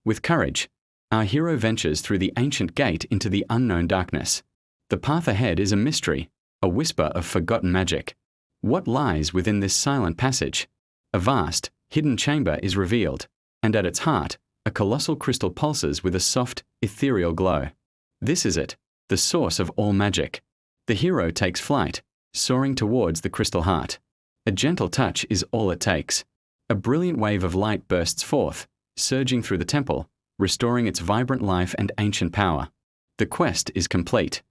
With courage, our hero ventures through the ancient gate into the unknown darkness. The path ahead is a mystery, a whisper of forgotten magic. What lies within this silent passage? A vast, hidden chamber is revealed, and at its heart, a colossal crystal pulses with a soft, ethereal glow. This is it, the source of all magic. The hero takes flight, soaring towards the crystal heart. A gentle touch is all it takes. A brilliant wave of light bursts forth, surging through the temple, restoring its vibrant life and ancient power. The quest is complete.